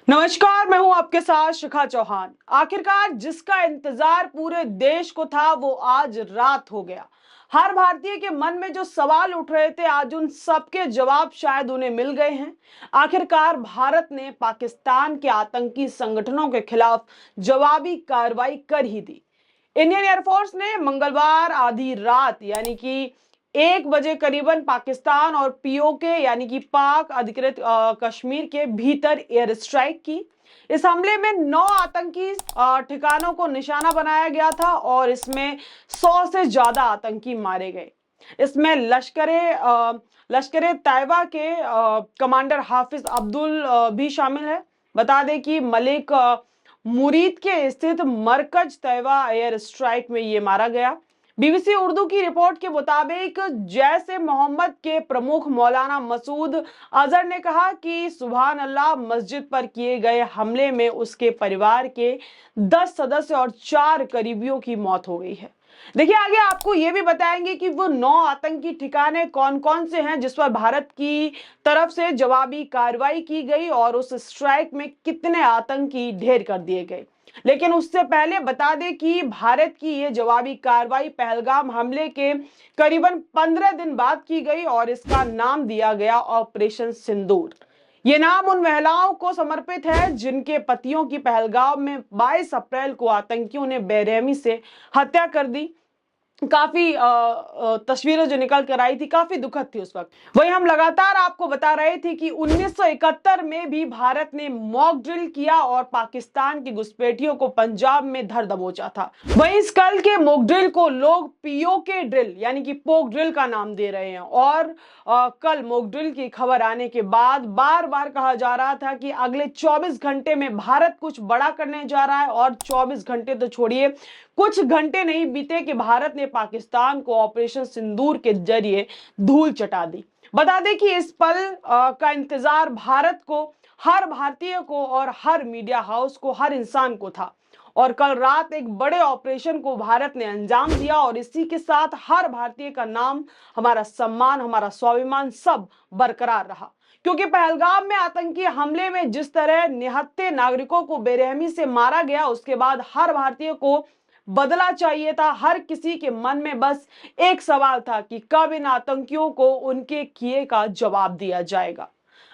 नमस्कार, मैं हूं आपके साथ शिखा चौहान। आखिरकार जिसका इंतजार पूरे देश को था वो आज रात हो गया। हर भारतीय के मन में जो सवाल उठ रहे थे आज उन सबके जवाब शायद उन्हें मिल गए हैं। आखिरकार भारत ने पाकिस्तान के आतंकी संगठनों के खिलाफ जवाबी कार्रवाई कर ही दी। इंडियन एयरफोर्स ने मंगलवार आधी रात यानी कि 1 बजे करीबन पाकिस्तान और पीओके यानी कि पाक अधिकृत कश्मीर के भीतर एयर स्ट्राइक की। इस हमले में 9 आतंकी ठिकानों को निशाना बनाया गया था और इसमें 100 से ज्यादा आतंकी मारे गए। इसमें लश्करे तैयबा के कमांडर हाफिज अब्दुल भी शामिल है। बता दें कि मलिक मुरीद के स्थित मरकज तैयबा एयर स्ट्राइक में ये मारा गया। बीबीसी उर्दू की रिपोर्ट के मुताबिक जैश ए मोहम्मद के प्रमुख मौलाना मसूद अजहर ने कहा कि सुभान अल्लाह मस्जिद पर किए गए हमले में उसके परिवार के 10 सदस्य और 4 करीबियों की मौत हो गई है। देखिए, आगे आपको ये भी बताएंगे कि वो 9 आतंकी ठिकाने कौन कौन से हैं जिस पर भारत की तरफ से जवाबी कार्रवाई की गई और उस स्ट्राइक में कितने आतंकी ढेर कर दिए गए। लेकिन उससे पहले बता दें कि भारत की ये जवाबी कार्रवाई पहलगाम हमले के करीबन 15 दिन बाद की गई और इसका नाम दिया गया ऑपरेशन सिंदूर। ये नाम उन महिलाओं को समर्पित है जिनके पतियों की पहलगाम में 22 अप्रैल को आतंकियों ने बेरहमी से हत्या कर दी। काफी तस्वीरें जो निकल कर आई थी काफी दुखद थी उस वक्त। वही हम लगातार आपको बता रहे थे कि 1971 में भी भारत ने मॉक ड्रिल किया और पाकिस्तान की घुसपैठियों को पंजाब में धर दबोचा था। वहीं इस कल के मॉक ड्रिल को लोग पीओके ड्रिल यानी कि पोक ड्रिल का नाम दे रहे हैं और कल मॉक ड्रिल की खबर आने के बाद बार बार कहा जा रहा था कि अगले 24 घंटे में भारत कुछ बड़ा करने जा रहा है और 24 घंटे तो छोड़िए, कुछ घंटे नहीं बीते कि भारत ने पाकिस्तान को ऑपरेशन सिंदूर के जरिए धूल चटा दी। बता दें कि इस पल का इंतजार भारत को, हर भारतीय को और हर मीडिया हाउस को, हर इंसान को था और कल रात एक बड़े ऑपरेशन को भारत ने अंजाम दिया और इसी के साथ हर भारतीय का नाम, हमारा सम्मान, हमारा स्वाभिमान सब बरकरार रहा। क्योंकि पहलगाम में आतंकी हमले में जिस तरह निहत्थे नागरिकों को बेरहमी से मारा गया उसके बाद हर भारतीय को बदला चाहिए था। हर किसी के मन में बस एक सवाल था कि कब इन आतंकियों को उनके किए का जवाब दिया जाएगा।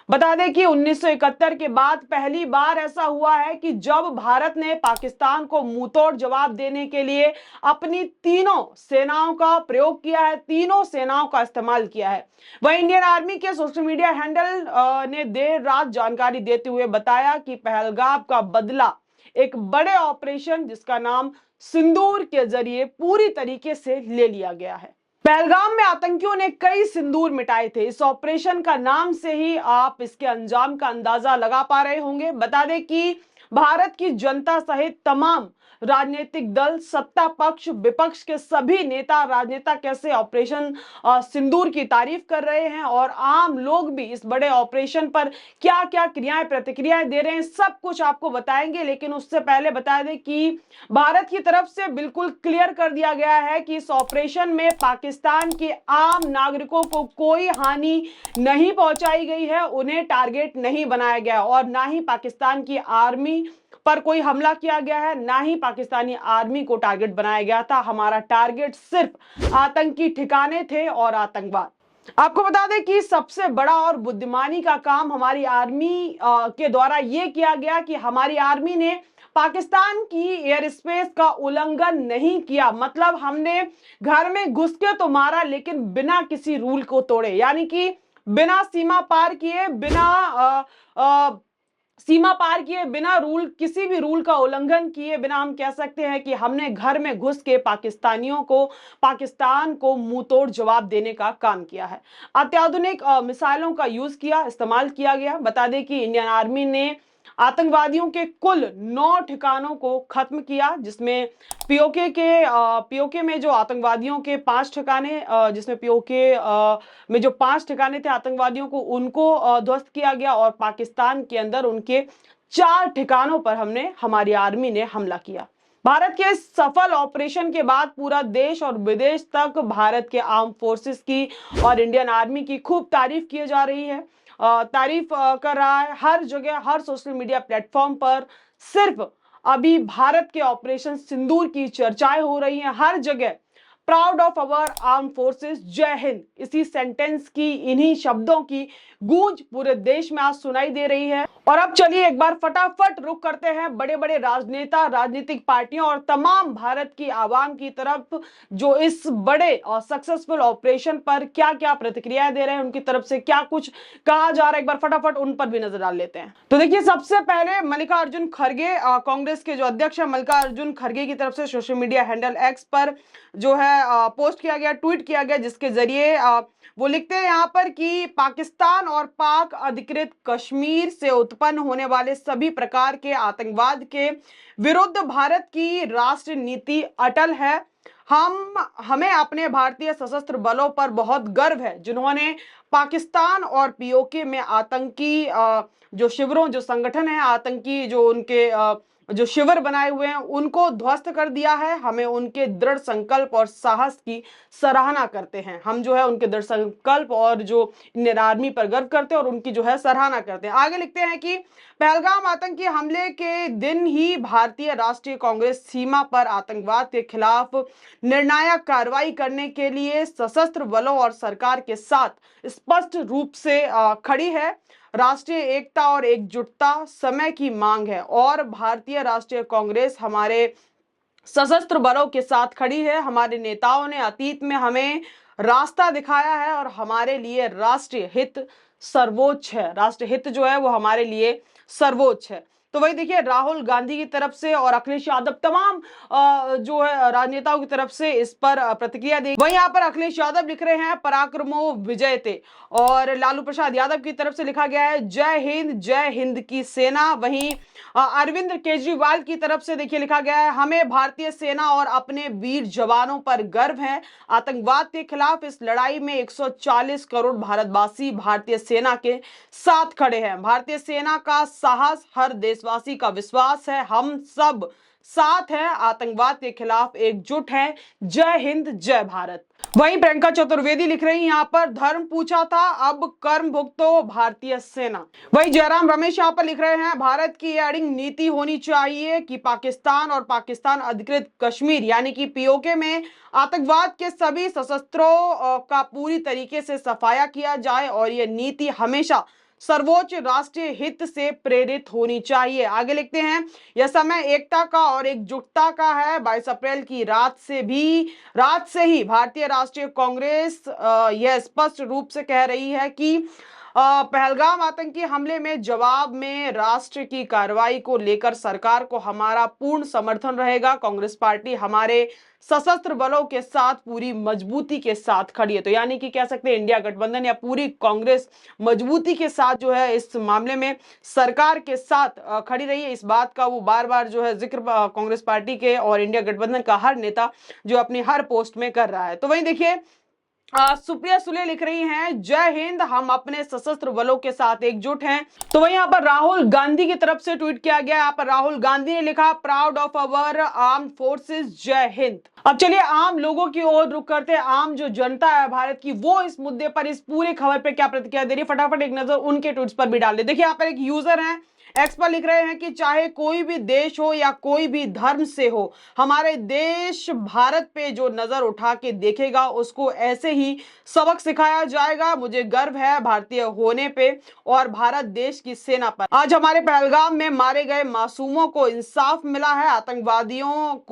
बता दें कि 1971 के बाद पहली बार ऐसा हुआ है कि जब भारत ने पाकिस्तान को मुंहतोड़ जवाब देने के लिए अपनी तीनों सेनाओं का प्रयोग किया है, तीनों सेनाओं का इस्तेमाल किया है। वहीं इंडियन आर्मी के सोशल मीडिया हैंडल ने देर रात जानकारी देते हुए बताया कि पहलगाम का बदला एक बड़े ऑपरेशन जिसका नाम सिंदूर के जरिए पूरी तरीके से ले लिया गया है। पहलगाम में आतंकियों ने कई सिंदूर मिटाए थे। इस ऑपरेशन का नाम से ही आप इसके अंजाम का अंदाजा लगा पा रहे होंगे। बता दें कि भारत की जनता सहित तमाम राजनीतिक दल, सत्ता पक्ष, विपक्ष के सभी नेता, राजनेता कैसे ऑपरेशन सिंदूर की तारीफ कर रहे हैं और आम लोग भी इस बड़े ऑपरेशन पर क्या क्या क्रियाएं, प्रतिक्रियाएं दे रहे हैं, सब कुछ आपको बताएंगे। लेकिन उससे पहले बता दें कि भारत की तरफ से बिल्कुल क्लियर कर दिया गया है कि इस ऑपरेशन में पाकिस्तान के आम नागरिकों को कोई हानि नहीं पहुंचाई गई है, उन्हें टारगेट नहीं बनाया गया और ना ही पाकिस्तान की आर्मी पर कोई हमला किया गया है, ना ही पाकिस्तानी आर्मी को टारगेट बनाया गया था। हमारा टारगेट सिर्फ आतंकी ठिकाने थे और आतंकवाद। आपको बता दें कि सबसे बड़ा और बुद्धिमानी का काम हमारी आर्मी के द्वारा यह किया गया कि हमारी आर्मी ने पाकिस्तान की एयर स्पेस का उल्लंघन नहीं किया। मतलब हमने घर में घुस के तो मारा लेकिन बिना किसी रूल को तोड़े, यानी कि बिना सीमा पार किए, बिना रूल, किसी भी रूल का उल्लंघन किए बिना हम कह सकते हैं कि हमने घर में घुस के पाकिस्तान को मुंहतोड़ जवाब देने का काम किया है। अत्याधुनिक मिसाइलों का इस्तेमाल किया गया। बता दें कि इंडियन आर्मी ने आतंकवादियों के कुल 9 ठिकानों को खत्म किया, जिसमें पीओके में जो आतंकवादियों के 5 ठिकाने, जिसमें पीओके में जो 5 ठिकाने थे आतंकवादियों को, उनको ध्वस्त किया गया और पाकिस्तान के अंदर उनके 4 ठिकानों पर हमारी आर्मी ने हमला किया। भारत के इस सफल ऑपरेशन के बाद पूरा देश और विदेश तक भारत के आर्म फोर्सेस की और इंडियन आर्मी की खूब तारीफ की जा रही है तारीफ कर रहा है। हर जगह, हर सोशल मीडिया प्लेटफॉर्म पर सिर्फ अभी भारत के ऑपरेशन सिंदूर की चर्चाएं हो रही हैं। हर जगह proud of our arm forces, जय हिंद, इसी सेंटेंस की, इन्हीं शब्दों की गूंज पूरे देश में आज सुनाई दे रही है। और अब चलिए एक बार फटाफट रुख करते हैं बड़े बड़े राजनेता, राजनीतिक पार्टियों और तमाम भारत की आवाम की तरफ, जो इस बड़े और सक्सेसफुल ऑपरेशन पर क्या क्या प्रतिक्रिया दे रहे हैं, उनकी तरफ से क्या कुछ कहा जा रहा है, एक बार फटाफट उन पर भी नजर डाल लेते हैं। तो देखिए, सबसे पहले मल्लिकार्जुन खड़गे, कांग्रेस के जो अध्यक्ष है मल्लिकार्जुन खड़गे की तरफ से सोशल मीडिया हैंडल एक्स पर जो है पोस्ट किया गया, ट्वीट किया गया, जिसके जरिए वो लिखते हैं यहाँ पर कि पाकिस्तान और पाक अधिकृत कश्मीर से उत्पन्न होने वाले सभी प्रकार के आतंकवाद के विरुद्ध भारत की राष्ट्र नीति अटल है। हमें अपने भारतीय सशस्त्र बलों पर बहुत गर्व है, जिन्होंने पाकिस्तान और पीओके में आतंकी जो शिविरों, जो संगठन है आतंकी, जो उनके जो शिविर बनाए हुए हैं, उनको ध्वस्त कर दिया है। हमें उनके दृढ़ संकल्प और साहस की सराहना करते हैं। हम जो है उनके दृढ़ संकल्प और जो इंडियन आर्मी पर गर्व करते हैं और उनकी जो है सराहना करते हैं। आगे लिखते हैं कि पहलगाम आतंकी हमले के दिन ही भारतीय राष्ट्रीय कांग्रेस सीमा पर आतंकवाद के खिलाफ निर्णायक कार्रवाई करने के लिए सशस्त्र बलों और सरकार के साथ स्पष्ट रूप से खड़ी है। राष्ट्रीय एकता और एकजुटता समय की मांग है और भारतीय राष्ट्रीय कांग्रेस हमारे सशस्त्र बलों के साथ खड़ी है। हमारे नेताओं ने अतीत में हमें रास्ता दिखाया है और हमारे लिए राष्ट्रीय हित सर्वोच्च है। राष्ट्रीय हित जो है वो हमारे लिए सर्वोच्च है। तो वही देखिए, राहुल गांधी की तरफ से और अखिलेश यादव, तमाम जो है राजनेताओं की तरफ से इस पर प्रतिक्रिया दी। वहीं यहाँ पर अखिलेश यादव लिख रहे हैं पराक्रमो विजयते, और लालू प्रसाद यादव की तरफ से लिखा गया है जय हिंद की सेना। वहीं अरविंद केजरीवाल की तरफ से देखिए लिखा गया है हमें भारतीय सेना और अपने वीर जवानों पर गर्व है। आतंकवाद के खिलाफ इस लड़ाई में 140 करोड़ भारतवासी भारतीय सेना के साथ खड़े हैं। भारतीय सेना का साहस हर देशवासी का विश्वास है। हम सब साथ हैं, आतंकवाद के खिलाफ एकजुट हैं। जय हिंद, जय भारत। वहीं प्रियंका चतुर्वेदी लिख रही यहाँ पर धर्म पूछा था, अब कर्म भुगतो भारतीय सेना। वहीं जयराम रमेश यहाँ पर लिख रहे हैं भारत की यह अड़िंग नीति होनी चाहिए कि पाकिस्तान और पाकिस्तान अधिकृत कश्मीर यानी कि पीओके में आतंकवाद के सभी शस्त्रों का पूरी तरीके से सफाया किया जाए और यह नीति हमेशा सर्वोच्च राष्ट्रीय हित से प्रेरित होनी चाहिए। आगे लिखते हैं यह समय एकता का और एकजुटता का है। 22 अप्रैल की रात से ही भारतीय राष्ट्रीय कांग्रेस यह स्पष्ट रूप से कह रही है कि पहलगाम आतंकी हमले में जवाब में राष्ट्र की कार्रवाई को लेकर सरकार को हमारा पूर्ण समर्थन रहेगा। कांग्रेस पार्टी हमारे सशस्त्र बलों के साथ पूरी मजबूती के साथ खड़ी है। तो यानी कि कह सकते हैं इंडिया गठबंधन या पूरी कांग्रेस मजबूती के साथ जो है इस मामले में सरकार के साथ खड़ी रही है। इस बात का वो बार बार जो है जिक्र कांग्रेस पार्टी के और इंडिया गठबंधन का हर नेता जो अपनी हर पोस्ट में कर रहा है। तो वहीं देखिए, सुप्रिया सुले लिख रही हैं जय हिंद, हम अपने सशस्त्र बलों के साथ एकजुट हैं। तो वहीं यहाँ पर राहुल गांधी की तरफ से ट्वीट किया गया। यहाँ पर राहुल गांधी ने लिखा proud of our arm forces, जय हिंद। अब चलिए आम लोगों की ओर रुख करते हैं। आम जो जनता है भारत की, वो इस मुद्दे पर, इस पूरी खबर पर क्या प्रतिक्रिया दे रही है, फटाफट एक नजर उनके ट्वीट्स पर भी डाल दे। देखिए यहाँ पर एक यूजर है एक्स पर लिख रहे हैं कि चाहे कोई भी देश हो या कोई भी धर्म से हो, हमारे देश भारत पे जो नजर उठा के देखेगा उसको ऐसे ही सबक सिखाया जाएगा। मुझे गर्व है भारतीय होने पे और भारत देश की सेना पर। आज हमारे पहलगाम में मारे गए मासूमों को इंसाफ मिला है। आतंकवादियों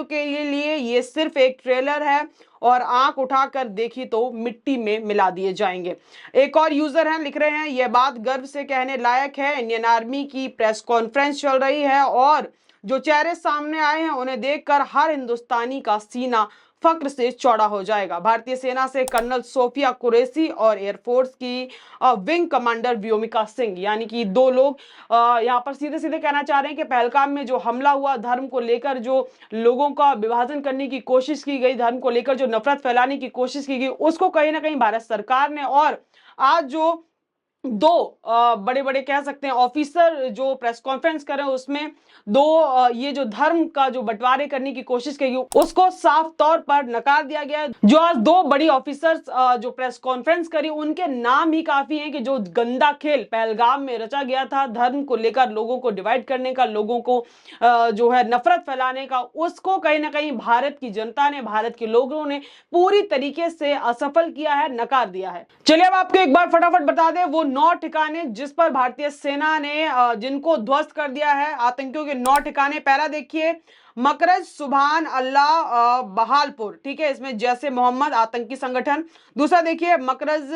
के लिए ये सिर्फ एक ट्रेलर है और आंख उठाकर देखी तो मिट्टी में मिला दिए जाएंगे। एक और यूजर हैं लिख रहे हैं यह बात गर्व से कहने लायक है। इंडियन आर्मी की प्रेस कॉन्फ्रेंस चल रही है और जो चेहरे सामने आए हैं उन्हें देखकर हर हिंदुस्तानी का सीना फक्र से चौड़ा हो जाएगा। भारतीय सेना से कर्नल सोफिया कुरैशी और एयरफोर्स की विंग कमांडर व्योमिका सिंह, यानी कि दो लोग यहाँ पर सीधे सीधे कहना चाह रहे हैं कि पहलगाम में जो हमला हुआ, धर्म को लेकर जो लोगों का विभाजन करने की कोशिश की गई, धर्म को लेकर जो नफरत फैलाने की कोशिश की गई, उसको कहीं ना कहीं भारत सरकार ने, और आज जो दो बड़े बड़े कह सकते हैं ऑफिसर जो प्रेस कॉन्फ्रेंस कर रहे हैं, उसमें दो ये जो धर्म का जो बंटवारे करने की कोशिश की उसको साफ तौर पर नकार दिया गया है। जो आज दो बड़ी ऑफिसर्स जो प्रेस कॉन्फ्रेंस करी, उनके नाम ही काफी हैं कि जो गंदा खेल पहलगाम में रचा गया था धर्म को लेकर, लोगों को डिवाइड करने का, लोगों को जो है नफरत फैलाने का, उसको कहीं ना कहीं भारत की जनता ने, भारत के लोगों ने पूरी तरीके से असफल किया है, नकार दिया है। चलिए अब आपको एक बार फटाफट बता दें वो 9 ठिकाने जिस पर भारतीय सेना ने जिनको ध्वस्त कर दिया है, आतंकियों के 9 ठिकाने। पहला देखिए मकरज सुभान अल्लाह बहालपुर, ठीक है, इसमें जैसे मोहम्मद आतंकी संगठन। दूसरा देखिए मकरज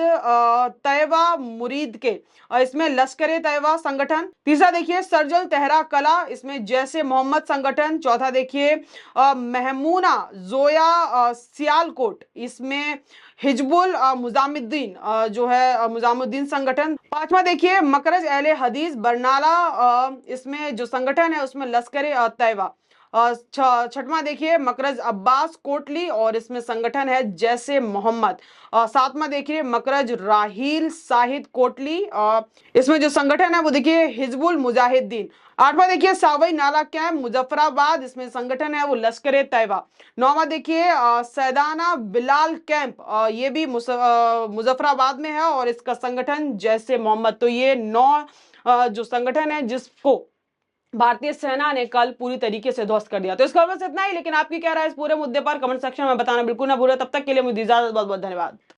तैयबा मुरीद के, इसमें लश्कर तैयबा संगठन। तीसरा देखिए सरजल तेहरा कला, इसमें जैसे मोहम्मद संगठन। चौथा देखिए महमूना जोया सियालकोट, इसमें हिजबुल मुजामुद्दीन जो है मुजामुद्दीन संगठन। पांचवा देखिए मकरज अहले हदीस बरनाला, इसमें जो संगठन है उसमें लश्कर तैयबा। छठवां देखिए मकरज अब्बास कोटली और इसमें संगठन है जैसे मोहम्मद। सातवां देखिए मकरज राहील साहिद कोटली, इसमें जो संगठन है वो देखिए हिजबुल मुजाहिदीन। आठवां देखिए सावई नाला कैंप मुजफ्फराबाद, इसमें संगठन है वो लश्कर तैयबा। नौवां देखिए सैदाना बिलाल कैंप, ये भी मुजफ्फराबाद में है और इसका संगठन जैसे मोहम्मद। तो ये 9 जो संगठन है जिसको भारतीय सेना ने कल पूरी तरीके से ध्वस्त कर दिया। तो इस खबर से इतना ही, लेकिन आपकी क्या राय इस पूरे मुद्दे पर कमेंट सेक्शन में बताना बिल्कुल ना भूलें। तब तक के लिए मुझे इजाजत, बहुत बहुत धन्यवाद।